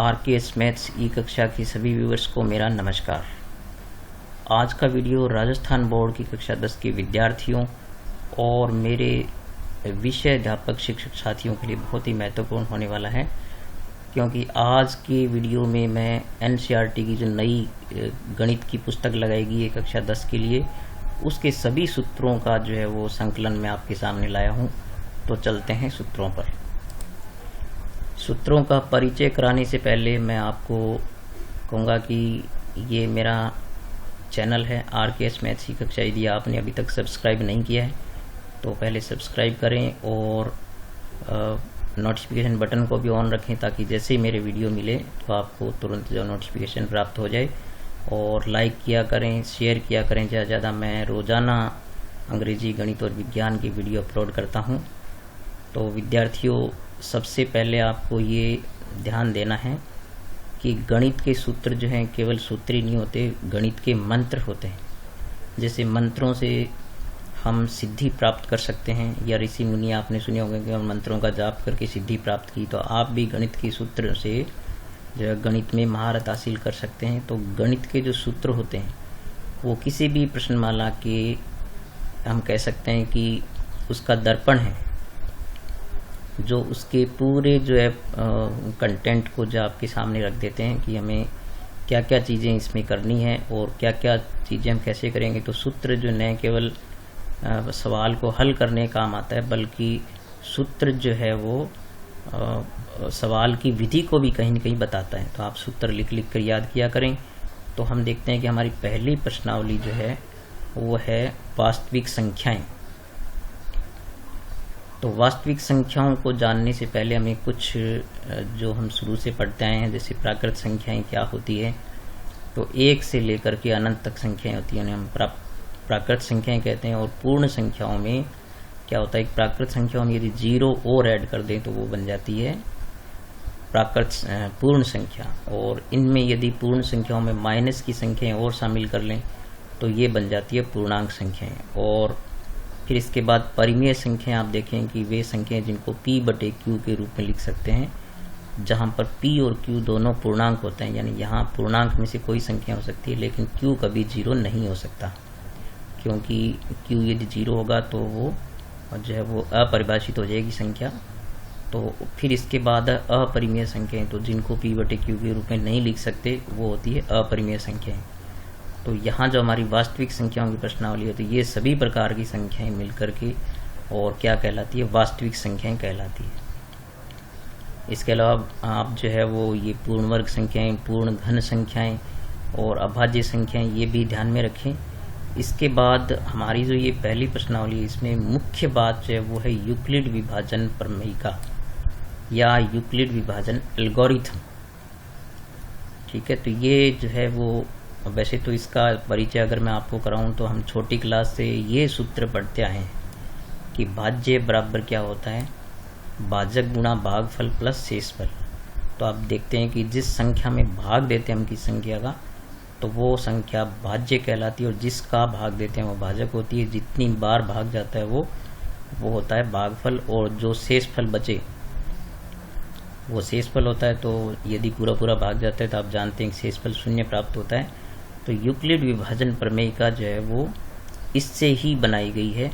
RKS maths ई कक्षा की सभी व्यूअर्स को मेरा नमस्कार। आज का वीडियो राजस्थान बोर्ड की कक्षा 10 के विद्यार्थियों और मेरे विषय अध्यापक शिक्षक साथियों के लिए बहुत ही महत्वपूर्ण होने वाला है, क्योंकि आज के वीडियो में मैं एनसीईआरटी की जो नई गणित की पुस्तक लगाएगी कक्षा 10 के लिए, उसके सभी सूत्रों का जो है वो संकलन मैं आपके सामने लाया हूँ। तो चलते हैं सूत्रों पर। सूत्रों का परिचय कराने से पहले मैं आपको कहूँगा कि ये मेरा चैनल है आरकेएस मैथ्स की कक्षा। यदि आपने अभी तक सब्सक्राइब नहीं किया है तो पहले सब्सक्राइब करें और नोटिफिकेशन बटन को भी ऑन रखें, ताकि जैसे ही मेरे वीडियो मिले तो आपको तुरंत जो नोटिफिकेशन प्राप्त हो जाए। और लाइक किया करें, शेयर किया करें ज़्यादा ज़्यादा। मैं रोज़ाना अंग्रेजी, गणित और विज्ञान की वीडियो अपलोड करता हूँ। तो विद्यार्थियों, सबसे पहले आपको ये ध्यान देना है कि गणित के सूत्र जो हैं केवल सूत्र ही नहीं होते, गणित के मंत्र होते हैं। जैसे मंत्रों से हम सिद्धि प्राप्त कर सकते हैं, या ऋषि मुनि आपने सुने होंगे कि मंत्रों का जाप करके सिद्धि प्राप्त की, तो आप भी गणित के सूत्र से जो है गणित में महारत हासिल कर सकते हैं। तो गणित के जो सूत्र होते हैं वो किसी भी प्रश्नमाला के हम कह सकते हैं कि उसका दर्पण है, जो उसके पूरे जो है कंटेंट को जो आपके सामने रख देते हैं कि हमें क्या क्या चीज़ें इसमें करनी है और क्या क्या चीज़ें हम कैसे करेंगे। तो सूत्र जो न केवल सवाल को हल करने का काम आता है, बल्कि सूत्र जो है वो सवाल की विधि को भी कहीं न कहीं बताता है। तो आप सूत्र लिख लिख कर याद किया करें। तो हम देखते हैं कि हमारी पहली प्रश्नावली जो है वो है वास्तविक संख्याएं। तो वास्तविक संख्याओं को जानने से पहले हमें कुछ जो हम शुरू से पढ़ते आए हैं, जैसे प्राकृत संख्याएं क्या होती है, तो 1 से लेकर के अनंत तक संख्याएं होती हैं, उन्हें हम प्राकृत संख्याएं कहते हैं। और पूर्ण संख्याओं में क्या होता है, प्राकृत संख्याओं में यदि 0 और ऐड कर दें तो वो बन जाती है प्राकृत पूर्ण संख्या। और इनमें यदि पूर्ण संख्याओं में माइनस की संख्याएं और शामिल कर लें तो ये बन जाती है पूर्णांक संख्याएं। और फिर इसके बाद परिमेय संख्याएं आप देखें कि वे संख्याएं जिनको p/q के रूप में लिख सकते हैं, जहां पर p और q दोनों पूर्णांक होते हैं। यानी यहाँ पूर्णांक में से कोई संख्या हो सकती है, लेकिन q कभी 0 नहीं हो सकता, क्योंकि q यदि 0 होगा तो वो जो है वो अपरिभाषित हो जाएगी संख्या। तो फिर इसके बाद अपरिमेय संख्याएं, तो जिनको p/q के रूप में नहीं लिख सकते वो होती है अपरिमेय संख्याएं। तो यहाँ जो हमारी वास्तविक संख्याओं की प्रश्नावली है, तो ये सभी प्रकार की संख्याएं मिलकर के और क्या कहलाती है, वास्तविक संख्याएं कहलाती है। इसके अलावा आप जो है वो ये पूर्ण वर्ग संख्याएं, पूर्ण घन संख्याएं और अभाज्य संख्याएं, ये भी ध्यान में रखें। इसके बाद हमारी जो ये पहली प्रश्नावली है, इसमें मुख्य बात जो है वो है यूक्लिड विभाजन प्रमेयिका या यूक्लिड विभाजन एल्गोरिथम। ठीक है, तो ये जो है वो, वैसे तो इसका परिचय अगर मैं आपको कराऊं तो हम छोटी क्लास से ये सूत्र पढ़ते आए हैं कि भाज्य बराबर क्या होता है, भाजक गुणा भागफल प्लस शेषफल। तो आप देखते हैं कि जिस संख्या में भाग देते हैं हम किस संख्या का, तो वो संख्या भाज्य कहलाती है, और जिसका भाग देते हैं वो भाजक होती है। जितनी बार भाग जाता है वो होता है भागफल, और जो शेषफल बचे वो शेषफल होता है। तो यदि पूरा पूरा भाग जाता है तो आप जानते हैं कि शेषफल 0 प्राप्त होता है। तो यूक्लिड विभाजन प्रमेयिका जो है वो इससे ही बनाई गई है,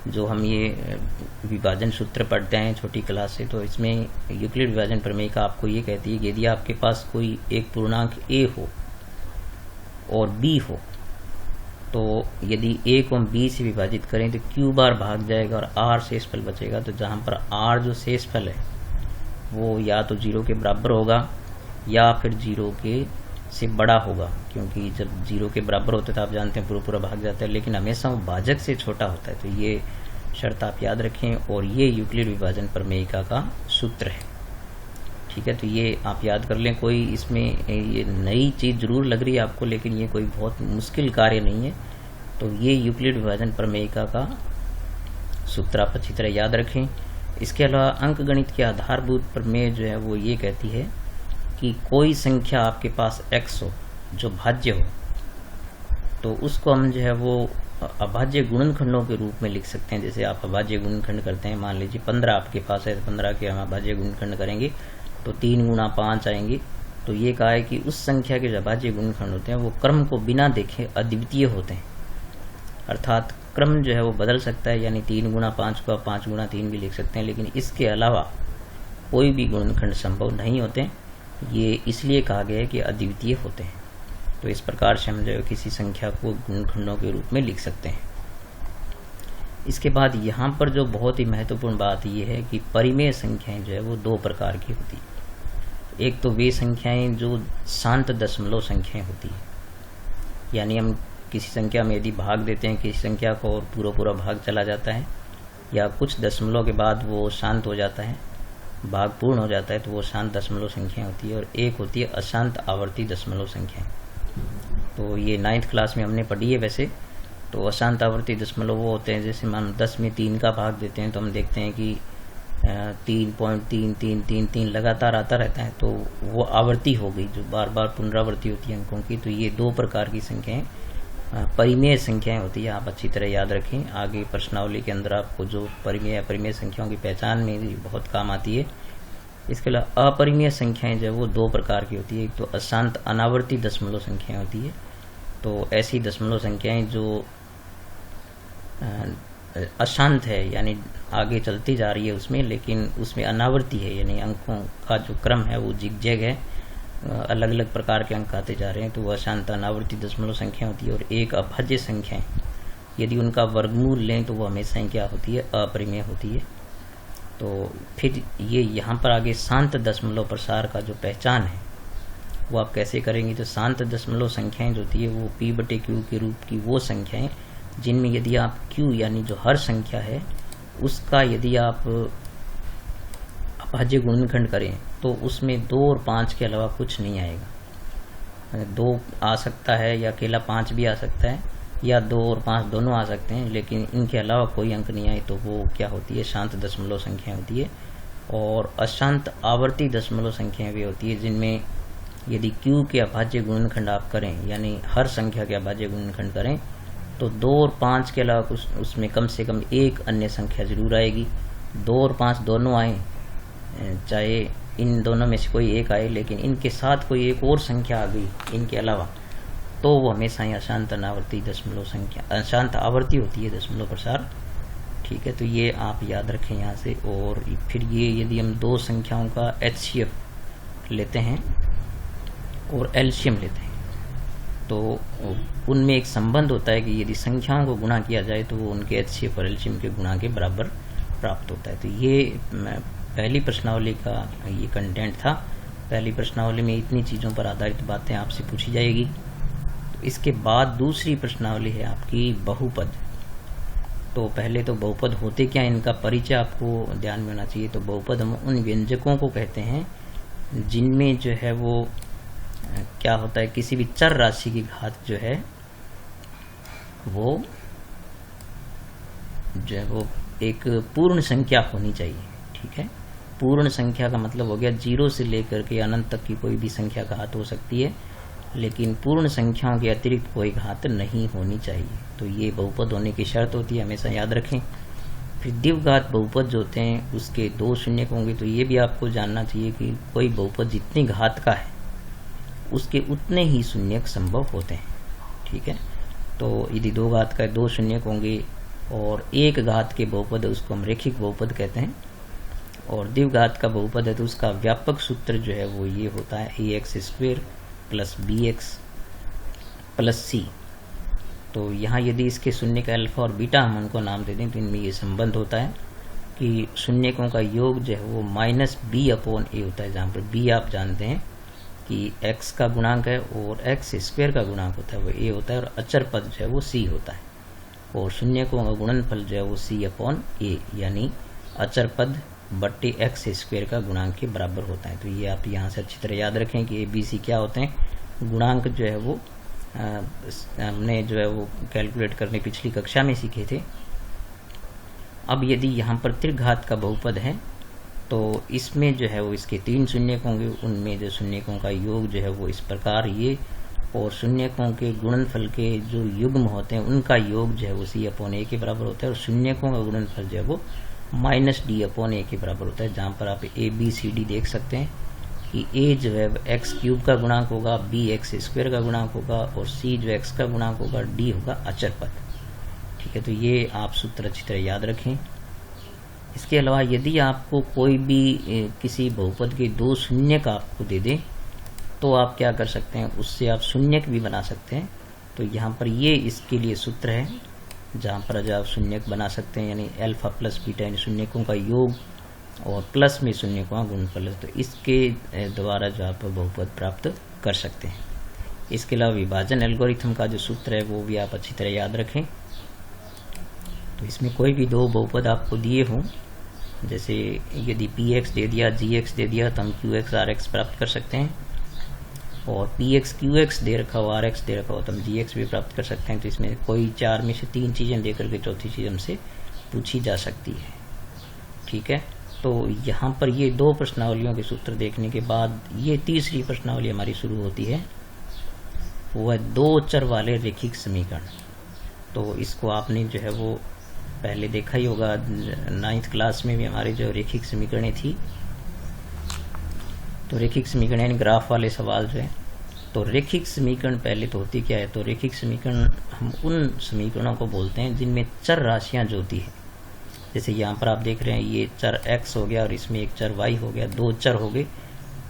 जो हम ये विभाजन सूत्र पढ़ते हैं छोटी क्लास से। तो इसमें यूक्लिड विभाजन प्रमेयिका आपको ये कहती है कि यदि आपके पास कोई एक पूर्णांक a हो और b हो, तो यदि a को हम b से विभाजित करें तो q बार भाग जाएगा और r शेषफल बचेगा। तो जहाँ पर r जो शेषफल है वो या तो 0 के बराबर होगा या फिर 0 के से बड़ा होगा, क्योंकि जब 0 के बराबर होता है तो आप जानते हैं पूरा पूरा भाग जाता है, लेकिन हमेशा वो भाजक से छोटा होता है। तो ये शर्त आप याद रखें, और ये यूक्लिड विभाजन प्रमेयिका का सूत्र है। ठीक है, तो ये आप याद कर लें। कोई इसमें ये नई चीज़ जरूर लग रही है आपको, लेकिन ये कोई बहुत मुश्किल कार्य नहीं है। तो ये यूक्लिड विभाजन प्रमेयिका का सूत्र आप अच्छी तरह याद रखें। इसके अलावा अंकगणित के आधारभूत प्रमेय जो है वो ये कहती है कि कोई संख्या आपके पास x हो जो भाज्य हो, तो उसको हम जो है वो अभाज्य गुणनखंडों के रूप में लिख सकते हैं। जैसे आप अभाज्य गुणनखंड करते हैं, मान लीजिए 15 आपके पास है, तो 15 के हम अभाज्य गुणनखंड करेंगे तो 3 गुणा 5 आएंगे। तो ये कहा है कि उस संख्या के जो अभाज्य गुणनखंड होते हैं वो क्रम को बिना देखे अद्वितीय होते हैं, अर्थात क्रम जो है वो बदल सकता है, यानी 3 गुणा 5 को आप 5 गुणा 3 भी लिख सकते हैं, लेकिन इसके अलावा कोई भी गुणनखंड संभव नहीं होते। ये इसलिए कहा गया है कि अद्वितीय होते हैं। तो इस प्रकार से हम जो है किसी संख्या को गुणनखंडों के रूप में लिख सकते हैं। इसके बाद यहाँ पर जो बहुत ही महत्वपूर्ण बात यह है कि परिमेय संख्याएं जो है वो 2 प्रकार की होती है। एक तो वे संख्याएं जो शांत दशमलव संख्याएं होती है, यानी हम किसी संख्या में यदि भाग देते हैं किसी संख्या को और पूरा भाग चला जाता है, या कुछ दशमलव के बाद वो शांत हो जाता है, भाग पूर्ण हो जाता है, तो वो शांत दशमलव संख्या होती है। और एक होती है अशांत आवर्ती दशमलव संख्याएं। तो ये 9th क्लास में हमने पढ़ी है वैसे। तो अशांत आवर्ती दशमलव वो होते हैं, जैसे मान 10 में 3 का भाग देते हैं तो हम देखते हैं कि 3.3333 लगातार आता रहता है, तो वो आवर्ती हो गई, जो बार बार पुनरावृत्ति होती है अंकों की। तो ये 2 प्रकार की संख्याएं परिमेय संख्याएं होती है। आप अच्छी तरह याद रखें, आगे प्रश्नावली के अंदर आपको जो परिमेय अपरिमेय संख्याओं की पहचान में भी बहुत काम आती है। इसके अलावा अपरिमेय संख्याएं जो है वो 2 प्रकार की होती है। एक तो अशांत अनावर्ती दशमलव संख्याएं होती है। तो ऐसी दशमलव संख्याएं जो अशांत है, यानी आगे चलती जा रही है उसमें, लेकिन उसमें अनावर्ती है, यानी अंकों का जो क्रम है वो जिगजैग है, अलग अलग प्रकार के अंक आते जा रहे हैं, तो वह अशांत अनावर्ती दशमलव संख्या होती है। और एक अभाज्य संख्याएं, यदि उनका वर्गमूल लें तो वह हमेशा क्या होती है, अपरिमेय होती है। तो फिर ये यहाँ पर आगे शांत दशमलव प्रसार का जो पहचान है वो आप कैसे करेंगे। तो शांत दशमलव संख्याएं जो होती है वो P/Q के रूप की वो संख्याएं जिनमें यदि आप Q यानी जो हर संख्या है उसका यदि आप अभाज्य गुणनखंड करें तो उसमें 2 और 5 के अलावा कुछ नहीं आएगा। 2 आ सकता है या अकेला 5 भी आ सकता है, या 2 और 5 दोनों आ सकते हैं, लेकिन इनके अलावा कोई अंक नहीं आए तो वो क्या होती है, शांत दशमलव संख्या होती है। और अशांत आवर्ती दशमलव संख्याएं भी होती है जिनमें यदि Q के अभाज्य गुणनखंड आप करें, यानी हर संख्या के अभाज्य गुणनखंड करें, तो 2 और 5 के अलावा कुछ उसमें कम से कम एक अन्य संख्या जरूर आएगी। 2 और 5 दोनों आए, चाहे इन दोनों में से कोई एक आए, लेकिन इनके साथ कोई एक और संख्या आ गई इनके अलावा, तो वो हमेशा ही अशांत अनावर्ती दशमलव संख्या, अशांत आवर्ती होती है दशमलव प्रसार। ठीक है, तो ये आप याद रखें यहाँ से। और फिर ये यदि हम 2 संख्याओं का HCF लेते हैं और एलसीएम लेते हैं तो उनमें एक संबंध होता है कि यदि संख्याओं को गुणा किया जाए तो वो उनके HCF और एलसीएम के गुणा के बराबर प्राप्त होता है। तो ये पहली प्रश्नावली का ये कंटेंट था। पहली प्रश्नावली में इतनी चीज़ों पर आधारित बातें आपसे पूछी जाएगी। तो इसके बाद दूसरी प्रश्नावली है आपकी बहुपद। तो पहले तो बहुपद होते क्या, इनका परिचय आपको ध्यान में होना चाहिए। तो बहुपद हम उन व्यंजकों को कहते हैं जिनमें जो है वो क्या होता है, किसी भी चर राशि की घात जो है वो एक पूर्ण संख्या होनी चाहिए। ठीक है, पूर्ण संख्या का मतलब हो गया 0 से लेकर के अनंत तक की कोई भी संख्या घात हो सकती है, लेकिन पूर्ण संख्याओं के अतिरिक्त कोई घात नहीं होनी चाहिए। तो ये बहुपद होने की शर्त होती है, हमेशा याद रखें। फिर द्विघात बहुपद जो होते हैं उसके 2 शून्यक होंगे। तो ये भी आपको जानना चाहिए कि कोई बहुपद जितनी घात का है उसके उतने ही शून्यक संभव होते हैं। ठीक है, तो यदि 2 घात का 2 शून्यक होंगे, और 1 घात के बहुपद है उसको हम रेखिक बहुपद कहते हैं, और द्विघात का बहुपद है तो उसका व्यापक सूत्र जो है वो ये होता है ax² + bx + c। तो यहाँ यदि इसके शून्यक अल्फा और बीटा हम उनको नाम दे दें तो इनमें ये संबंध होता है कि शून्यकों का योग जो है वो -b/a होता है, जहाँ पर b आप जानते हैं कि x का गुणांक है और x² का गुणांक होता है वो a होता है, और अचर पद जो है वो c होता है, और शून्यकों का गुणनफल जो है वो c/a, यानी अचर पद बट्टे x² का गुणांक के बराबर होता है। तो ये आप यहाँ से अच्छी तरह याद रखें कि ABC क्या होते हैं। गुणांक जो है वो हमने जो है वो कैलकुलेट करने पिछली कक्षा में सीखे थे। अब यदि यहाँ पर त्रिघात का बहुपद है तो इसमें जो है वो इसके 3 शून्यक होंगे, उनमें जो शून्यकों का योग जो है वो इस प्रकार ये, और शून्यकों के गुणनफल के जो युग्म होते हैं उनका योग जो है वो c/a के बराबर होता है, और शून्यकों का गुणनफल जो है वो -d/a के बराबर होता है। जहाँ पर आप ABCD देख सकते हैं कि a जो है एक्स क्यूब का गुणांक होगा, b एक्स स्क्वायर का गुणांक होगा और c जो एक्स का गुणांक होगा, d होगा अचर पद। ठीक है, तो ये आप सूत्र अच्छी तरह याद रखें। इसके अलावा यदि आपको कोई भी किसी बहुपद के दो शून्यक आपको दे दे तो आप क्या कर सकते हैं, उससे आप शून्यक भी बना सकते हैं। तो यहाँ पर ये इसके लिए सूत्र है जहाँ पर आज आप शून्यक बना सकते हैं, यानी अल्फा प्लस बीटा यानी शून्यकों का योग और प्लस में शून्यकों का गुणनफल। तो इसके द्वारा जो आप बहुपद प्राप्त कर सकते हैं। इसके अलावा विभाजन एल्गोरिथम का जो सूत्र है वो भी आप अच्छी तरह याद रखें। तो इसमें कोई भी दो बहुपद आपको दिए हों, जैसे यदि पी एक्स दे दिया, जी एक्स दे दिया, तो हम क्यू एक्स आर एक्स प्राप्त कर सकते हैं। और पी एक्स क्यू एक्स दे रखा हो, आर एक्स दे रखा हो, तो हम जी एक्स भी प्राप्त कर सकते हैं। तो इसमें कोई चार में से तीन चीज़ें देकर के चौथी चीज़ हमसे पूछी जा सकती है। ठीक है, तो यहाँ पर ये दो प्रश्नावलियों के सूत्र देखने के बाद ये तीसरी प्रश्नावली हमारी शुरू होती है, वो है दो चर वाले रैखिक समीकरण। तो इसको आपने जो है वो पहले देखा ही होगा, 9th क्लास में भी हमारे जो रैखिक समीकरणें थी। तो रैखिक समीकरण यानी ग्राफ वाले सवाल जो है, तो रैखिक समीकरण पहले तो होती क्या है, तो रैखिक समीकरण हम उन समीकरणों को बोलते हैं जिनमें चर राशियां जो होती है। जैसे यहाँ पर आप देख रहे हैं ये चर x हो गया और इसमें एक चर y हो गया, दो चर हो गए।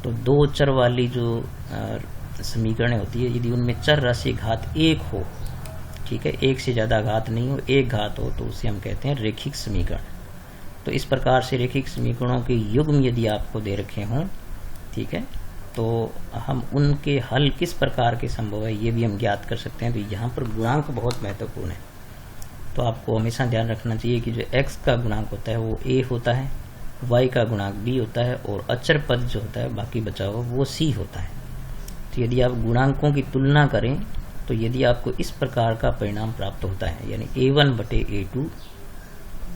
तो दो चर वाली जो समीकरण होती है, यदि उनमें चर राशि घात एक हो, ठीक है, एक से ज़्यादा घात नहीं हो, एक घात हो, तो उसे हम कहते हैं रैखिक समीकरण। तो इस प्रकार से रैखिक समीकरणों के युग्म यदि आपको दे रखे हों, ठीक है, तो हम उनके हल किस प्रकार के संभव है ये भी हम ज्ञात कर सकते हैं। तो यहाँ पर गुणांक बहुत महत्वपूर्ण है। तो आपको हमेशा ध्यान रखना चाहिए कि जो x का गुणांक होता है वो a होता है, y का गुणांक b होता है और अचर पद जो होता है बाकी बचा हुआ वो c होता है। तो यदि आप गुणांकों की तुलना करें तो यदि आपको इस प्रकार का परिणाम प्राप्त होता है, यानी a1/a2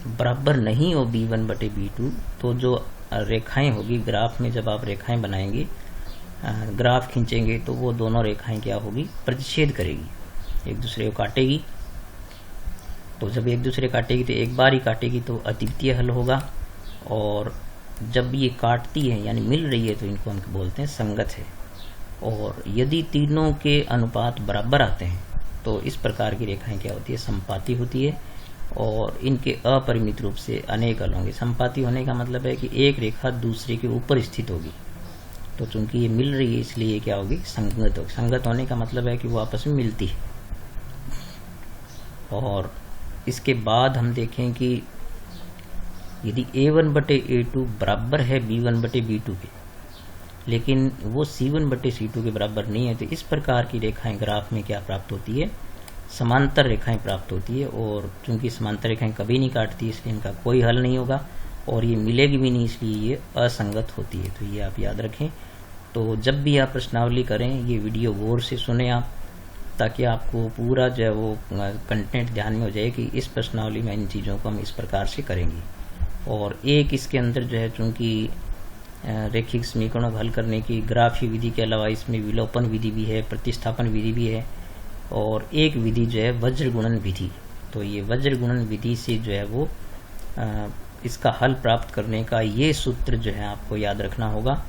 बराबर नहीं हो b1/b2, तो जो रेखाएं होगी ग्राफ में, जब आप रेखाएं बनाएंगे, ग्राफ खींचेंगे, तो वो दोनों रेखाएं क्या होगी, प्रतिच्छेद करेगी, एक दूसरे को काटेगी। तो जब एक दूसरे काटेगी तो एक बार ही काटेगी तो अद्वितीय हल होगा, और जब ये काटती है यानी मिल रही है तो इनको हम बोलते हैं संगत है। और यदि तीनों के अनुपात बराबर आते हैं तो इस प्रकार की रेखाएं क्या होती है, समपाती होती है और इनके अपरिमित रूप से अनेक हल होंगे। समपाती होने का मतलब है कि एक रेखा दूसरे के ऊपर स्थित होगी। तो चूंकि ये मिल रही है इसलिए ये क्या होगी, संगत होगी। संगत होने का मतलब है कि वो आपस में मिलती है। और इसके बाद हम देखें कि यदि a1/a2 बराबर है b1/b2 के, लेकिन वो c1/c2 के बराबर नहीं है, तो इस प्रकार की रेखाएं ग्राफ में क्या प्राप्त होती है, समांतर रेखाएं प्राप्त होती है। और चूंकि समांतर रेखाएं कभी नहीं काटती इसलिए इनका कोई हल नहीं होगा और ये मिलेगी भी नहीं, इसलिए ये असंगत होती है। तो ये आप याद रखें। तो जब भी आप प्रश्नावली करें ये वीडियो गौर से सुने आप, ताकि आपको पूरा जो है वो कंटेंट ध्यान में हो जाए कि इस प्रश्नावली में इन चीज़ों को हम इस प्रकार से करेंगे। और एक इसके अंदर जो है चूँकि रैखिक समीकरणों को हल करने की ग्राफीय विधि के अलावा इसमें विलोपन विधि भी है, प्रतिस्थापन विधि भी है, और एक विधि जो है वज्र गुणन विधि। तो ये वज्र गुणन विधि से जो है वो इसका हल प्राप्त करने का ये सूत्र जो है आपको याद रखना होगा।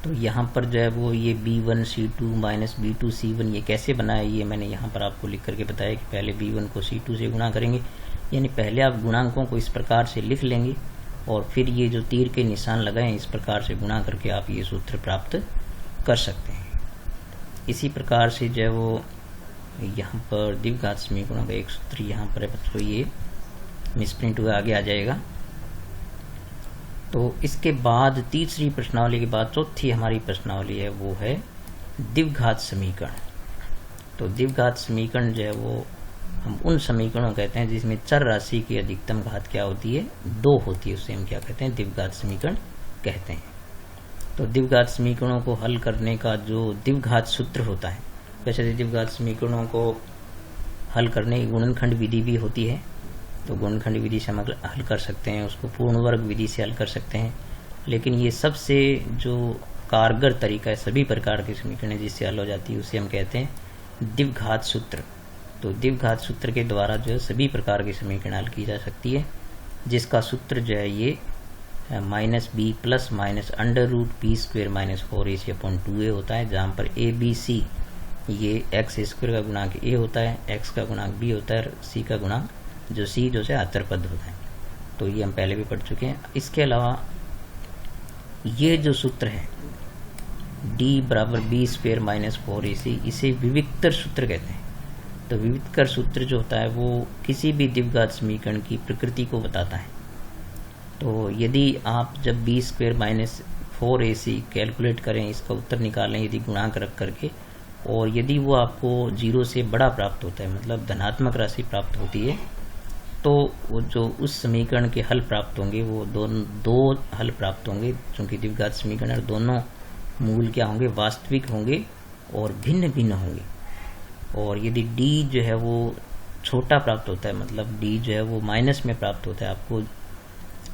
तो यहाँ पर जो है वो ये b1c2 माइनस b2c1 ये कैसे बनाया, ये मैंने यहाँ पर आपको लिख करके बताया कि पहले b1 को c2 से गुणा करेंगे, यानी पहले आप गुणांकों को इस प्रकार से लिख लेंगे और फिर ये जो तीर के निशान लगाए इस प्रकार से गुणा करके आप ये सूत्र प्राप्त कर सकते हैं। इसी प्रकार से जो है वो यहाँ पर द्विघात समीकरणों का एक सूत्र यहाँ पर है बच्चों, ये मिसप्रिंट हुआ आगे आ जाएगा। तो इसके बाद तीसरी प्रश्नावली के बाद चौथी हमारी प्रश्नावली है वो है द्विघात समीकरण। तो द्विघात समीकरण जो है वो हम उन समीकरणों कहते हैं जिसमें चर राशि की अधिकतम घात क्या होती है, 2 होती है, उसे हम क्या कहते हैं, द्विघात समीकरण कहते हैं। तो द्विघात समीकरणों को हल करने का जो द्विघात सूत्र होता है, वैसे द्विघात समीकरणों को हल करने की गुणनखंड विधि भी होती है। तो गुणनखंड विधि से हम हल कर सकते हैं, उसको पूर्ण वर्ग विधि से हल कर सकते हैं, लेकिन ये सबसे जो कारगर तरीका है सभी प्रकार के समीकरण जिससे हल हो जाती है उसे हम कहते हैं द्विघात सूत्र। तो द्विघात सूत्र के द्वारा जो है सभी प्रकार के समीकरण हल की जा सकती है, जिसका सूत्र जो है ये minus b plus minus under root b square minus 4ac upon 2a होता है, जहाँ पर ए बी सी ये एक्स स्क्वेयर का गुणांक a होता है, x का गुणांक b होता है, c का गुणांक जो c जो से आतर पद होता है। तो ये हम पहले भी पढ़ चुके हैं। इसके अलावा ये जो सूत्र है d बराबर बी स्क्वेयर माइनस 4ac, इसे विविक्तर सूत्र कहते हैं। तो विविक्तर सूत्र जो होता है वो किसी भी द्विघात समीकरण की प्रकृति को बताता है। तो यदि आप जब B square minus 4ac calculate करें, इसका उत्तर निकालें यदि गुणांक रख करके, और यदि वो आपको 0 से बड़ा प्राप्त होता है, मतलब धनात्मक राशि प्राप्त होती है, तो वो जो उस समीकरण के हल प्राप्त होंगे वो दो हल प्राप्त होंगे, चूँकि द्विघात समीकरण दोनों मूल क्या होंगे, वास्तविक होंगे और भिन्न भिन्न होंगे। और यदि d जो है वो छोटा प्राप्त होता है, मतलब d जो है वो माइनस में प्राप्त होता है आपको,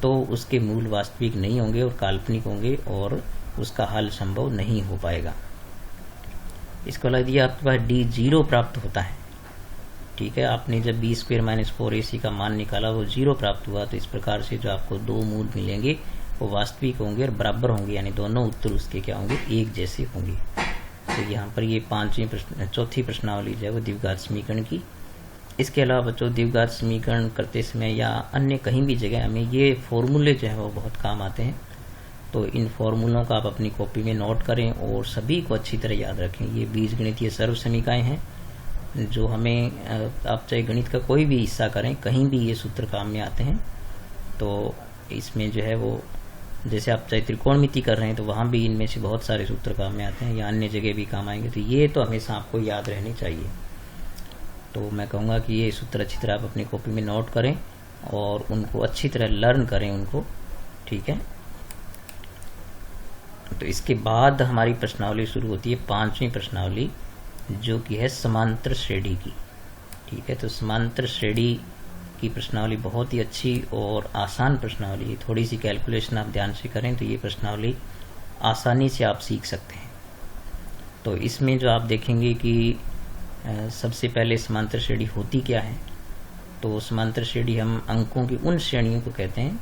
तो उसके मूल वास्तविक नहीं होंगे और काल्पनिक होंगे और उसका हल संभव नहीं हो पाएगा। इसको अलावा यदि आपके पास d 0 प्राप्त होता है, ठीक है, आपने जब बी स्क्वेयर माइनस 4ac का मान निकाला वो 0 प्राप्त हुआ, तो इस प्रकार से जो आपको दो मूल मिलेंगे वो वास्तविक होंगे और बराबर होंगे, यानी दोनों उत्तर उसके क्या होंगे, एक जैसे होंगे। तो यहाँ पर ये चौथी प्रश्नावली जो है वो द्विघात समीकरण की। इसके अलावा बच्चों द्विघात समीकरण करते समय या अन्य कहीं भी जगह हमें ये फॉर्मूले जो है वो बहुत काम आते हैं। तो इन फॉर्मूलों का आप अपनी कॉपी में नोट करें और सभी को अच्छी तरह याद रखें। ये बीजगणितीय सर्व समीकरण हैं जो हमें, आप चाहे गणित का कोई भी हिस्सा करें, कहीं भी ये सूत्र काम में आते हैं। तो इसमें जो है वो, जैसे आप चाहे त्रिकोणमिति कर रहे हैं तो वहाँ भी इनमें से बहुत सारे सूत्र काम में आते हैं, या अन्य जगह भी काम आएंगे। तो ये तो हमेशा आपको याद रहने चाहिए। तो मैं कहूँगा कि ये सूत्र अच्छी तरह आप अपनी कॉपी में नोट करें और उनको अच्छी तरह लर्न करें उनको, ठीक है। तो इसके बाद हमारी प्रश्नावली शुरू होती है, 5वीं प्रश्नावली, जो कि है समांतर श्रेणी की, ठीक है। तो समांतर श्रेणी की प्रश्नावली बहुत ही अच्छी और आसान प्रश्नावली है। थोड़ी सी कैलकुलेशन आप ध्यान से करें तो ये प्रश्नावली आसानी से आप सीख सकते हैं। तो इसमें जो आप देखेंगे कि सबसे पहले समांतर श्रेणी होती क्या है। तो समांतर श्रेणी हम अंकों की उन श्रेणियों को कहते हैं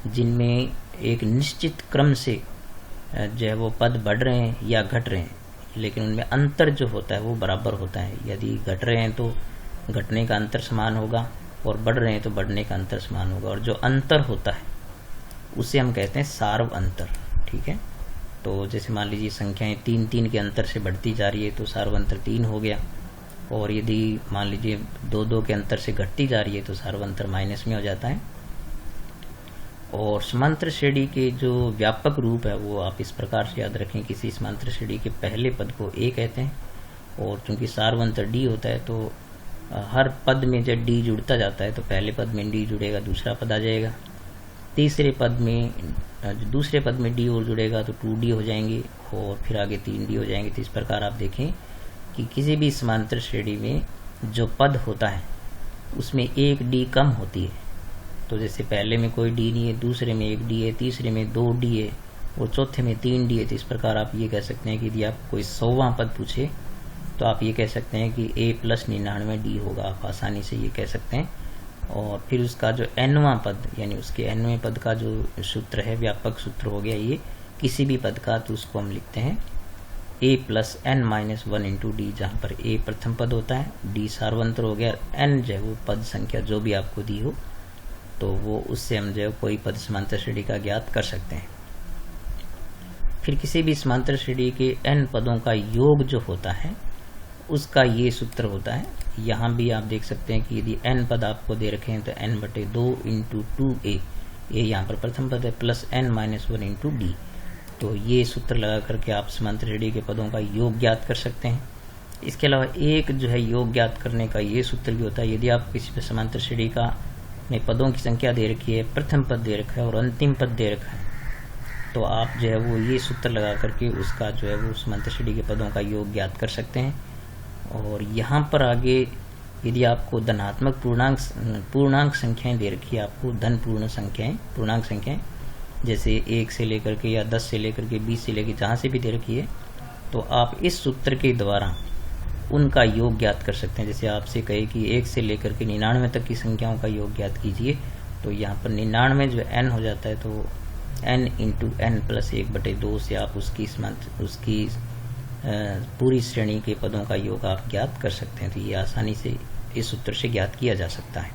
जिनमें एक निश्चित क्रम से जो है वो पद बढ़ रहे हैं या घट रहे हैं, लेकिन उनमें अंतर जो होता है वो बराबर होता है। यदि घट रहे हैं तो घटने का अंतर समान होगा और बढ़ रहे हैं तो बढ़ने का अंतर समान होगा। और जो अंतर होता है उसे हम कहते हैं सार्व अंतर, ठीक है। तो जैसे मान लीजिए संख्याएं 3-3 के अंतर से बढ़ती जा रही है तो सार्व अंतर 3 हो गया, और यदि मान लीजिए 2-2 के अंतर से घटती जा रही है तो सार्व अंतर माइनस में हो जाता है। और समांतर श्रेणी के जो व्यापक रूप है वो आप इस प्रकार से याद रखें, किसी समांतर श्रेणी के पहले पद को a कहते हैं, और चूंकि सार्व अंतर d होता है तो हर पद में जब d जुड़ता जाता है तो पहले पद में d जुड़ेगा, दूसरा पद आ जाएगा, तीसरे पद में दूसरे पद में d और जुड़ेगा तो 2d हो जाएंगे, और फिर आगे 3d हो जाएंगे। तो इस प्रकार आप देखें कि किसी भी समांतर श्रेणी में जो पद होता है उसमें एक d कम होती है। तो जैसे पहले में कोई d नहीं है, दूसरे में 1d है, तीसरे में 2d है और चौथे में 3d है। तो इस प्रकार आप ये कह सकते हैं कि यदि आप कोई 100वां पद पूछे तो आप ये कह सकते हैं कि a + 99d होगा, आप आसानी से ये कह सकते हैं। और फिर उसका जो nवां पद, यानी उसके nवें पद का जो सूत्र है, व्यापक सूत्र हो गया ये किसी भी पद का, तो उसको हम लिखते हैं a + n-1 × d, जहाँ पर a प्रथम पद होता है, d सार्वंतर हो गया, n जो है वो पद संख्या जो भी आपको दी हो, तो वो उससे हम जो है कोई पद समांतर श्रेणी का ज्ञात कर सकते हैं। फिर किसी भी समांतर श्रेणी के n पदों का योग जो होता है उसका ये सूत्र होता है। यहाँ भी आप देख सकते हैं कि यदि n पद आपको दे रखे हैं तो n/2 × 2a, ये यहाँ पर प्रथम पद है, + n-1 × d। तो ये सूत्र लगा करके आप समांतर श्रेणी के पदों का योग ज्ञात कर सकते हैं। इसके अलावा एक जो है योग ज्ञात करने का ये सूत्र भी होता है। यदि आप किसी समांतर श्रेणी का में पदों की संख्या दे रखी है, प्रथम पद दे रखा है और अंतिम पद दे रखा है, तो आप जो है वो ये सूत्र लगा करके उसका जो है वो समांतर श्रेणी के पदों का योग ज्ञात कर सकते हैं। और यहाँ पर आगे यदि आपको धनात्मक पूर्णांक संख्याएं दे रखी है, आपको धन पूर्णांक संख्याएं जैसे 1 से लेकर के या 10 से लेकर के 20 से लेकर जहाँ से भी दे रखी है, तो आप इस सूत्र के द्वारा उनका योग ज्ञात कर सकते हैं। जैसे आपसे कहे कि 1 से लेकर के 99 तक की संख्याओं का योग ज्ञात कीजिए, तो यहाँ पर 99 जो n हो जाता है, तो n इंटू एन प्लस 1/2 से आप उसकी पूरी श्रेणी के पदों का योग आप ज्ञात कर सकते हैं। तो ये आसानी से इस सूत्र से ज्ञात किया जा सकता है।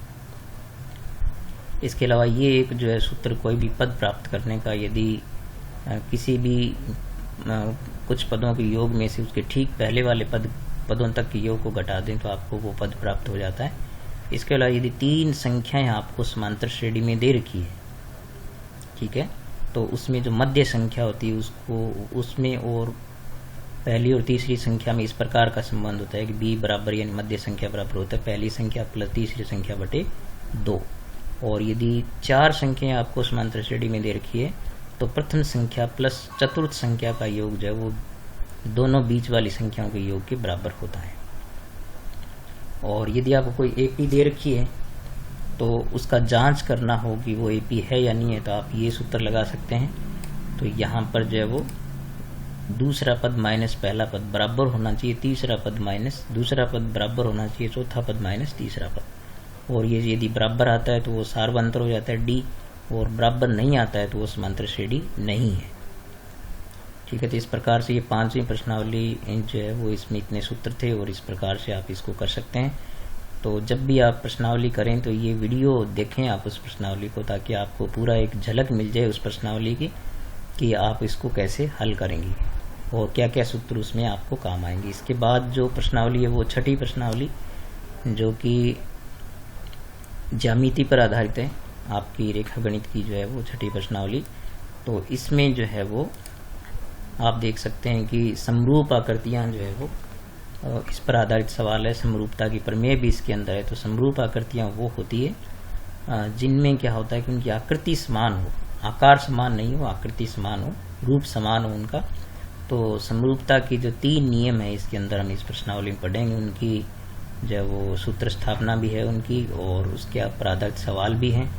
इसके अलावा ये एक जो है सूत्र कोई भी पद प्राप्त करने का, यदि किसी भी कुछ पदों के योग में से उसके ठीक पहले वाले पदों तक के योग को घटा दें तो आपको वो पद प्राप्त हो जाता है। इसके अलावा यदि 3 संख्याएं आपको समांतर श्रेणी में दे रखी है, ठीक है, तो उसमें जो मध्य संख्या होती है उसमें और पहली और तीसरी संख्या में इस प्रकार का संबंध होता है कि b बराबर यानी मध्य संख्या बराबर होता है पहली संख्या प्लस तीसरी संख्या बटे 2। और यदि 4 संख्याएं आपको समांतर श्रेणी में दे रखी है तो प्रथम संख्या प्लस चतुर्थ संख्या का योग जो है वो दोनों बीच वाली संख्याओं के योग के बराबर होता है। और यदि आपको कोई AP दे रखी है तो उसका जांच करना हो कि वो AP है या नहीं है, तो आप ये सूत्र लगा सकते हैं। तो यहाँ पर जो है वो दूसरा पद माइनस पहला पद बराबर होना चाहिए, तीसरा पद माइनस दूसरा पद बराबर होना चाहिए, चौथा पद माइनस तीसरा पद। और ये यदि बराबर आता है तो वो सार्वंतर हो जाता है D, और बराबर नहीं आता है तो वो समांतर श्रेणी नहीं है। ठीक है, तो इस प्रकार से ये 5वीं प्रश्नावली जो है वो इसमें इतने सूत्र थे और इस प्रकार से आप इसको कर सकते हैं। तो जब भी आप प्रश्नावली करें तो ये वीडियो देखें आप उस प्रश्नावली को, ताकि आपको पूरा एक झलक मिल जाए उस प्रश्नावली की कि आप इसको कैसे हल करेंगे और क्या क्या सूत्र उसमें आपको काम आएंगे। इसके बाद जो प्रश्नावली है वो 6ठी प्रश्नावली जो कि ज्यामिति पर आधारित है, आपकी रेखा गणित की जो है वो 6ठी प्रश्नावली। तो इसमें जो है वो आप देख सकते हैं कि समरूप आकृतियां जो है वो इस पर आधारित सवाल है। समरूपता की प्रमेय भी इसके अंदर है। तो समरूप आकृतियां वो होती है जिनमें क्या होता है कि उनकी आकृति समान हो, आकार समान नहीं हो, आकृति समान हो, रूप समान हो उनका। तो समरूपता की जो 3 नियम है इसके अंदर हम इस प्रश्नावली में पढ़ेंगे। उनकी जो वो सूत्र स्थापना भी है उनकी, और उसके पर आधारित सवाल भी हैं।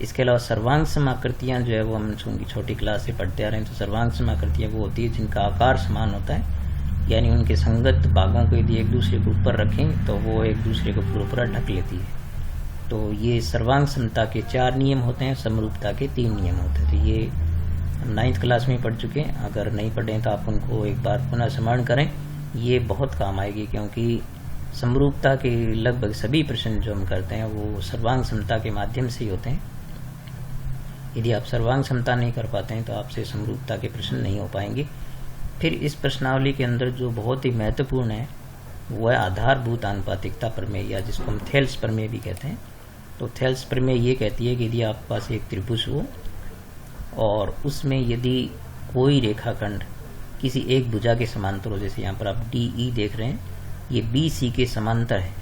इसके अलावा सर्वांग सम आकृतियां जो है वो हम चूंकि छोटी क्लास से पढ़ते आ रहे हैं, तो सर्वांग सम आकृतियां वो होती है जिनका आकार समान होता है, यानी उनके संगत भागों को यदि एक दूसरे के ऊपर रखें तो वो एक दूसरे को पूरा ढक लेती है। तो ये सर्वांग समता के 4 नियम होते हैं, समरूपता के 3 नियम होते हैं। तो ये हम 9th क्लास में पढ़ चुके हैं। अगर नहीं पढ़े तो आप उनको एक बार पुनः स्मरण करें, ये बहुत काम आएगी, क्योंकि समरूपता के लगभग सभी प्रश्न जो हम करते हैं वो सर्वांग समता के माध्यम से ही होते हैं। यदि आप सर्वांग समता नहीं कर पाते हैं तो आपसे समरूपता के प्रश्न नहीं हो पाएंगे। फिर इस प्रश्नावली के अंदर जो बहुत ही महत्वपूर्ण है वो है आधारभूत आनुपातिकता प्रमेय, या जिसको हम थेल्स प्रमेय भी कहते हैं। तो थेल्स प्रमेय ये कहती है कि यदि आपके पास एक त्रिभुज हो और उसमें यदि कोई रेखाखंड किसी एक भुजा के समांतर हो, जैसे यहाँ पर आप DE देख रहे हैं, ये BC के समांतर है,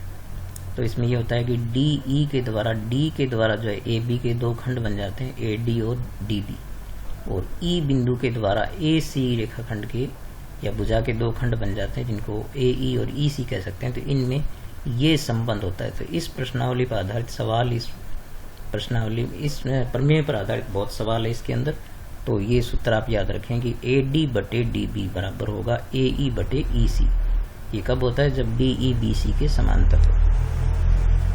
तो इसमें ये होता है कि DE के द्वारा D के द्वारा जो है AB के 2 खंड बन जाते हैं, AD और DB, और E बिंदु के द्वारा AC रेखाखंड के या भुजा के 2 खंड बन जाते हैं, जिनको AE और EC कह सकते हैं। तो इनमें ये संबंध होता है। तो इस प्रश्नावली पर आधारित सवाल, इस प्रश्नावली इस प्रमेय पर आधारित बहुत सवाल है इसके अंदर। तो ये सूत्र आप याद रखें कि AD/DB बराबर होगा AE/EC। ये कब होता है? जब BE BC के समांतर हो।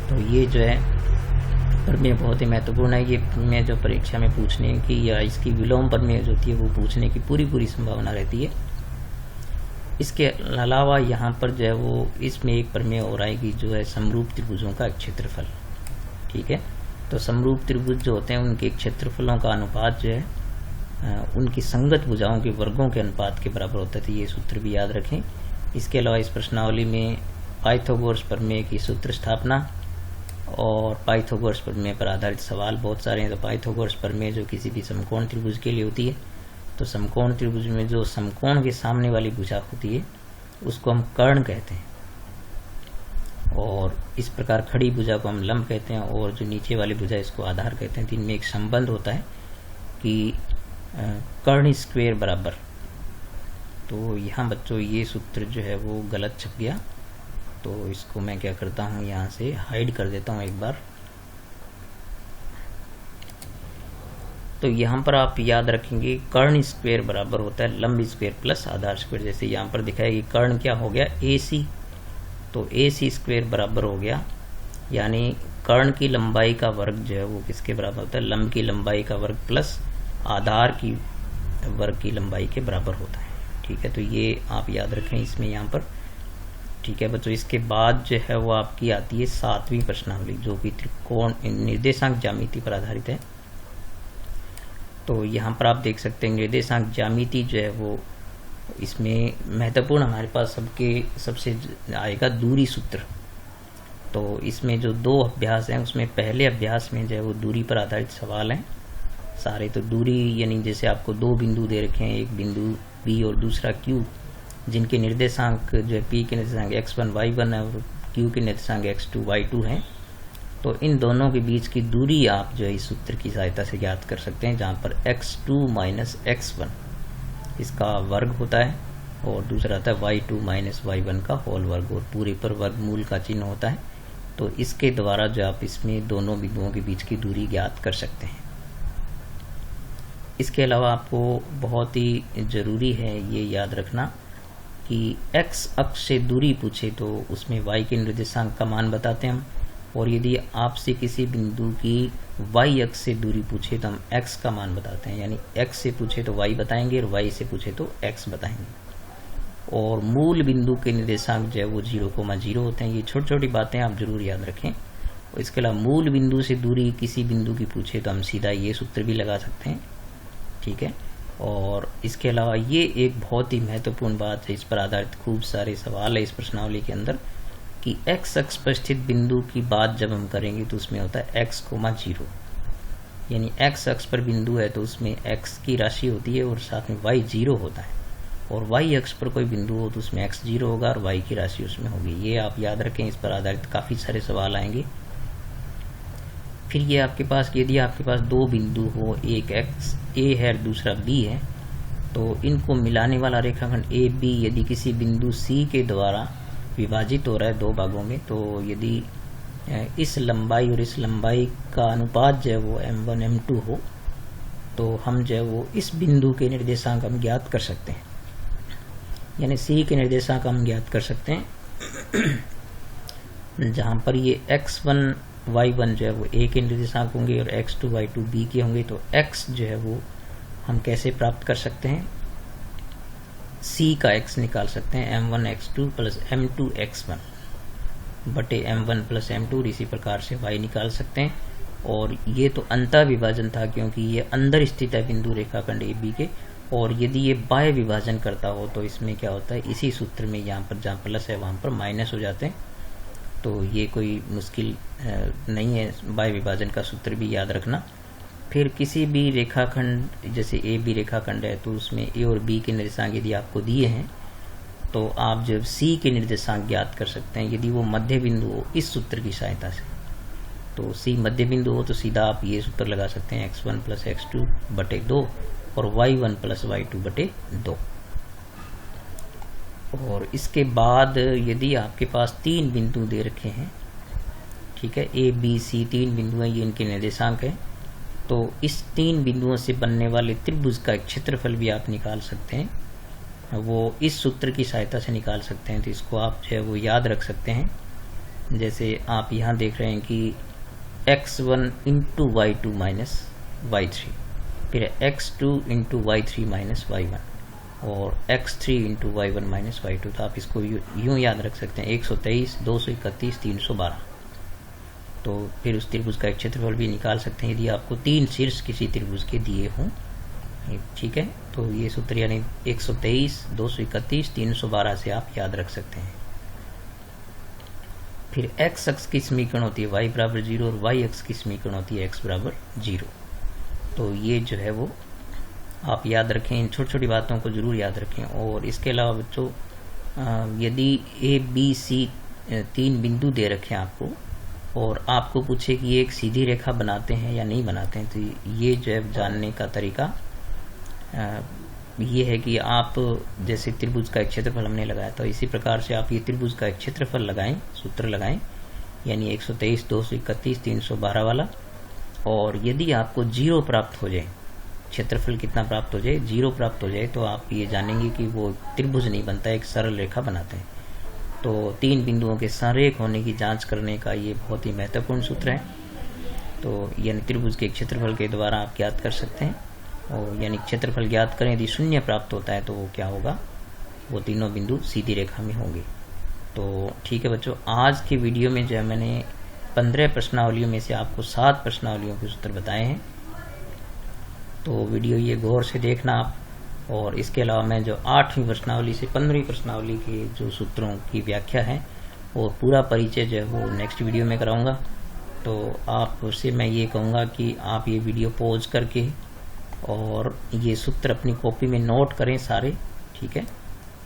तो ये जो है प्रमेय बहुत ही महत्वपूर्ण है। ये प्रमेय जो परीक्षा में पूछने की या इसकी विलोम प्रमेय जो होती है वो पूछने की पूरी संभावना रहती है। इसके अलावा यहाँ पर जो है वो इसमें एक प्रमेय और आएगी जो है समरूप त्रिभुजों का क्षेत्रफल। ठीक है, तो समरूप त्रिभुज जो होते हैं उनके क्षेत्रफलों का अनुपात जो है उनकी संगत भुजाओं के वर्गों के अनुपात के बराबर होता है। तो ये सूत्र भी याद रखें। इसके अलावा इस प्रश्नावली में पाइथागोरस प्रमेय की सूत्र स्थापना और पाइथागोरस प्रमेय पर आधारित सवाल बहुत सारे हैं। तो पाइथागोरस प्रमेय जो किसी भी समकोण त्रिभुज के लिए होती है, तो समकोण त्रिभुज में जो समकोण के सामने वाली भुजा होती है उसको हम कर्ण कहते हैं, और इस प्रकार खड़ी भुजा को हम लंब कहते हैं, और जो नीचे वाली भुजा इसको आधार कहते हैं। तो इनमें एक संबंध होता है कि कर्ण स्क्वायर बराबर। तो यहाँ बच्चों ये सूत्र जो है वो गलत छप गया, तो इसको मैं क्या करता हूँ यहाँ से हाइड कर देता हूँ एक बार। तो यहाँ पर आप याद रखेंगे कर्ण स्क्वायर बराबर होता है लंब स्क्वायर प्लस आधार स्क्वायर। जैसे यहाँ पर दिखाया कि कर्ण क्या हो गया AC, तो AC स्क्वायर बराबर हो गया, यानी कर्ण की लंबाई का वर्ग जो है वो किसके बराबर होता है? लंब की लंबाई का वर्ग प्लस आधार की वर्ग की लंबाई के बराबर होता है। ठीक है, तो ये आप याद रखें इसमें यहाँ पर। ठीक है बच्चों, इसके बाद जो है वो आपकी आती है 7वीं प्रश्नावली, जो कि त्रिकोण निर्देशांक ज्यामिति पर आधारित है। तो यहाँ पर आप देख सकते हैं निर्देशांक ज्यामिति जो है वो, इसमें महत्वपूर्ण हमारे पास सबसे आएगा दूरी सूत्र। तो इसमें जो 2 अभ्यास हैं उसमें पहले अभ्यास में जो है वो दूरी पर आधारित सवाल हैं सारे। तो दूरी यानी जैसे आपको 2 बिंदु दे रखे हैं, एक बिंदु P और दूसरा Q, जिनके निर्देशांक जो है P के निर्देशांक x1 y1 है और Q के निर्देशांक x2 y2 हैं। तो इन दोनों के बीच की दूरी आप जो है इस सूत्र की सहायता से ज्ञात कर सकते हैं, जहाँ पर x2 माइनस x1 इसका वर्ग होता है और दूसरा आता है y2 माइनस y1 का होल वर्ग, और पूरे पर वर्गमूल का चिन्ह होता है। तो इसके द्वारा जो आप इसमें दोनों बिंदुओं के बीच की दूरी ज्ञात कर सकते हैं। इसके अलावा आपको बहुत ही ज़रूरी है ये याद रखना कि x अक्ष से दूरी पूछे तो उसमें y के निर्देशांक का मान बताते हैं हम, और यदि आपसे किसी बिंदु की y अक्ष से दूरी पूछे तो हम x का मान बताते हैं। यानी x से पूछे तो y बताएंगे और y से पूछे तो x बताएंगे। और मूल बिंदु के निर्देशांक जो है वो 0,0 होते हैं। ये छोटी छोटी बातें आप जरूर याद रखें। और इसके अलावा मूल बिंदु से दूरी किसी बिंदु की पूछे तो हम सीधा ये सूत्र भी लगा सकते हैं। ठीक है, और इसके अलावा ये एक बहुत ही महत्वपूर्ण बात है, इस पर आधारित खूब सारे सवाल है इस प्रश्नावली के अंदर, कि x अक्ष पर स्थित बिंदु की बात जब हम करेंगे तो उसमें होता है x,0, यानी x अक्ष पर बिंदु है तो उसमें x की राशि होती है और साथ में y 0 होता है, और y अक्ष पर कोई बिंदु हो तो उसमें x 0 होगा और y की राशि उसमें होगी। ये आप याद रखें, इस पर आधारित काफ़ी सारे सवाल आएंगे। फिर ये आपके पास, यदि आपके पास 2 बिंदु हो, एक A है और दूसरा B है, तो इनको मिलाने वाला रेखाखंड AB यदि किसी बिंदु C के द्वारा विभाजित हो रहा है 2 भागों में, तो यदि इस लंबाई और इस लंबाई का अनुपात जो है वो m1 m2 हो, तो हम जो है वो इस बिंदु के निर्देशांक हम ज्ञात कर सकते हैं। यानी C के निर्देशांक हम ज्ञात कर सकते हैं, जहाँ पर ये x1 y1 जो है वो A के निर्देशांक होंगे और x2 y2 B के होंगे। तो x जो है वो हम कैसे प्राप्त कर सकते हैं, C का x निकाल सकते हैं, m1 x2 plus m2 x1 बटे m1 प्लस m2, इसी प्रकार से y निकाल सकते हैं। और ये तो अंतः विभाजन था क्योंकि ये अंदर स्थित है बिंदु रेखाखंड AB के, और यदि ये बाह्य विभाजन करता हो तो इसमें क्या होता है, इसी सूत्र में यहाँ पर जहाँ प्लस है वहाँ पर माइनस हो जाते हैं। तो ये कोई मुश्किल नहीं है, बाह्य विभाजन का सूत्र भी याद रखना। फिर किसी भी रेखाखंड, जैसे AB रेखाखंड है तो उसमें A और B के निर्देशांक यदि आपको दिए हैं तो आप जब C के निर्देशांक ज्ञात कर सकते हैं यदि वो मध्य बिंदु हो इस सूत्र की सहायता से। तो C मध्य बिंदु हो तो सीधा आप ये सूत्र लगा सकते हैं, x1 प्लस x2 बटे 2 और y1 प्लस y2 बटे 2। और इसके बाद यदि आपके पास 3 बिंदु दे रखे हैं, ठीक है, A B C 3 बिंदु हैं, ये इनके निर्देशांक हैं, तो इस 3 बिंदुओं से बनने वाले त्रिभुज का एक क्षेत्रफल भी आप निकाल सकते हैं। वो इस सूत्र की सहायता से निकाल सकते हैं। तो इसको आप जो है वो याद रख सकते हैं। जैसे आप यहाँ देख रहे हैं कि x1 into y2 minus y3, फिर x2 into y3 minus y1 और x3 into y1 minus y2। तो आप इसको यूँ याद रख सकते हैं, 123, 231, 312। तो फिर उस त्रिभुज का एक क्षेत्रफल भी निकाल सकते हैं यदि आपको 3 शीर्ष किसी त्रिभुज के दिए हों। ठीक है, तो ये सूत्र यानी 123, 231, 312 से आप याद रख सकते हैं। फिर x अक्ष की समीकरण होती है y बराबर 0 और y अक्ष की समीकरण होती है x बराबर 0। तो ये जो है वो आप याद रखें, इन छोटी छोटी बातों को जरूर याद रखें। और इसके अलावा बच्चों, यदि A B C 3 बिंदु दे रखें आपको और आपको पूछे कि ये एक सीधी रेखा बनाते हैं या नहीं बनाते हैं, तो ये जो है जानने का तरीका ये है कि आप जैसे त्रिभुज का एक क्षेत्रफल हमने लगाया तो इसी प्रकार से आप ये त्रिभुज का एक क्षेत्रफल लगाएं, सूत्र लगाएं, यानी 123, 231, 312 वाला। और यदि आपको 0 प्राप्त हो जाए, क्षेत्रफल कितना प्राप्त हो जाए, 0 प्राप्त हो जाए, तो आप ये जानेंगे कि वो त्रिभुज नहीं बनता, एक सरल रेखा बनाते हैं। तो 3 बिंदुओं के संरेख होने की जांच करने का ये बहुत ही महत्वपूर्ण सूत्र है। तो यानी त्रिभुज के क्षेत्रफल के द्वारा आप ज्ञात कर सकते हैं। और यानी क्षेत्रफल ज्ञात करें। यदि शून्य प्राप्त होता है तो वो क्या होगा, वो तीनों बिंदु सीधी रेखा में होंगे। तो ठीक है बच्चों, आज की वीडियो में जो है मैंने 15 प्रश्नावलियों में से आपको 7 प्रश्नावलियों के उत्तर बताए हैं। तो वीडियो ये गौर से देखना आप। और इसके अलावा मैं जो 8वीं प्रश्नावली से 15वीं प्रश्नावली के जो सूत्रों की व्याख्या है और पूरा परिचय जो है वो नेक्स्ट वीडियो में कराऊंगा। तो आपसे मैं ये कहूँगा कि आप ये वीडियो पॉज करके और ये सूत्र अपनी कॉपी में नोट करें सारे, ठीक है।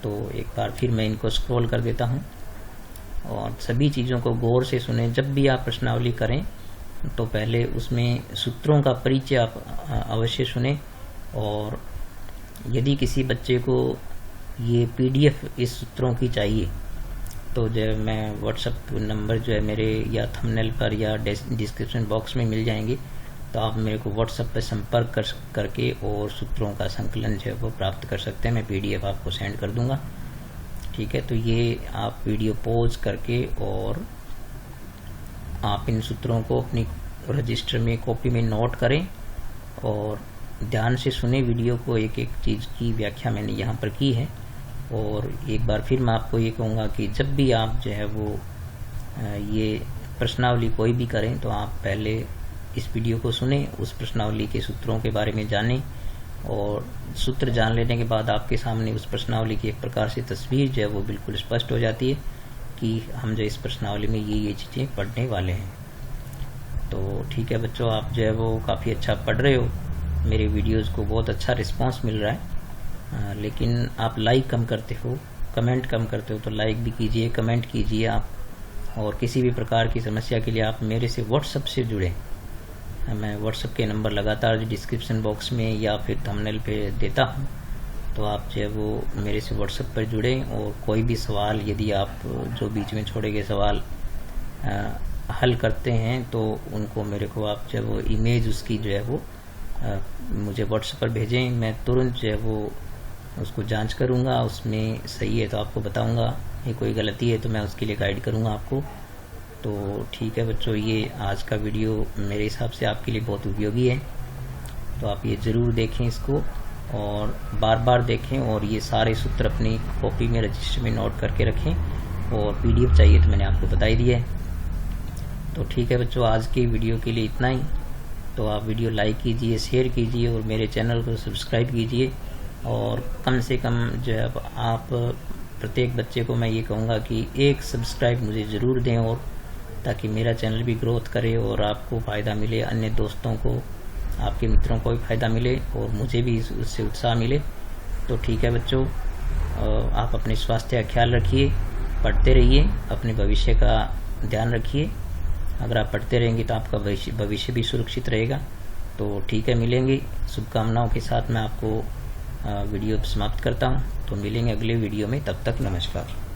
तो एक बार फिर मैं इनको स्क्रॉल कर देता हूँ और सभी चीज़ों को गौर से सुने। जब भी आप प्रश्नावली करें तो पहले उसमें सूत्रों का परिचय आप अवश्य सुने। और यदि किसी बच्चे को ये PDF इस सूत्रों की चाहिए तो जो है मैं व्हाट्सएप नंबर जो है मेरे या थंबनेल पर या डिस्क्रिप्शन बॉक्स में मिल जाएंगे। तो आप मेरे को व्हाट्सएप पर संपर्क करके और सूत्रों का संकलन जो है वो प्राप्त कर सकते हैं। मैं PDF आपको सेंड कर दूंगा, ठीक है। तो ये आप वीडियो पॉज करके और आप इन सूत्रों को अपनी रजिस्टर में कॉपी में नोट करें और ध्यान से सुने वीडियो को। एक एक चीज़ की व्याख्या मैंने यहाँ पर की है। और एक बार फिर मैं आपको ये कहूँगा कि जब भी आप जो है वो ये प्रश्नावली कोई भी करें तो आप पहले इस वीडियो को सुने, उस प्रश्नावली के सूत्रों के बारे में जानें और सूत्र जान लेने के बाद आपके सामने उस प्रश्नावली की एक प्रकार से तस्वीर जो है वो बिल्कुल स्पष्ट हो जाती है कि हम जो इस प्रश्नावली में ये चीज़ें पढ़ने वाले हैं। तो ठीक है बच्चों, आप जो है वो काफ़ी अच्छा पढ़ रहे हो, मेरे वीडियोस को बहुत अच्छा रिस्पांस मिल रहा है। लेकिन आप लाइक कम करते हो, कमेंट कम करते हो। तो लाइक भी कीजिए, कमेंट कीजिए आप। और किसी भी प्रकार की समस्या के लिए आप मेरे से व्हाट्सएप से जुड़ें। मैं व्हाट्सएप के नंबर लगातार डिस्क्रिप्शन बॉक्स में या फिर थंबनेल पे देता हूँ। तो आप जो है वो मेरे से व्हाट्सएप पर जुड़ें और कोई भी सवाल यदि आप जो बीच में छोड़े गए सवाल हल करते हैं तो उनको मेरे को आप जो है वो इमेज उसकी जो है वो मुझे व्हाट्सएप पर भेजें। मैं तुरंत जो है वो उसको जांच करूंगा, उसमें सही है तो आपको बताऊंगा, ये कोई गलती है तो मैं उसके लिए गाइड करूंगा आपको। तो ठीक है बच्चों, ये आज का वीडियो मेरे हिसाब से आपके लिए बहुत उपयोगी है। तो आप ये ज़रूर देखें इसको और बार बार देखें और ये सारे सूत्र अपनी कॉपी में रजिस्टर में नोट करके रखें। और PDF चाहिए तो मैंने आपको बता ही दिया है। तो ठीक है बच्चों, आज की वीडियो के लिए इतना ही। तो आप वीडियो लाइक कीजिए, शेयर कीजिए और मेरे चैनल को सब्सक्राइब कीजिए। और कम से कम जो है आप प्रत्येक बच्चे को मैं ये कहूँगा कि एक सब्सक्राइब मुझे ज़रूर दें, और ताकि मेरा चैनल भी ग्रोथ करे और आपको फ़ायदा मिले, अन्य दोस्तों को, आपके मित्रों को भी फ़ायदा मिले और मुझे भी उससे उत्साह मिले। तो ठीक है बच्चों, आप अपने स्वास्थ्य का ख्याल रखिए, पढ़ते रहिए, अपने भविष्य का ध्यान रखिए। अगर आप पढ़ते रहेंगे तो आपका भविष्य भी सुरक्षित रहेगा। तो ठीक है, मिलेंगे। शुभकामनाओं के साथ मैं आपको वीडियो समाप्त करता हूँ। तो मिलेंगे अगले वीडियो में, तब तक नमस्कार।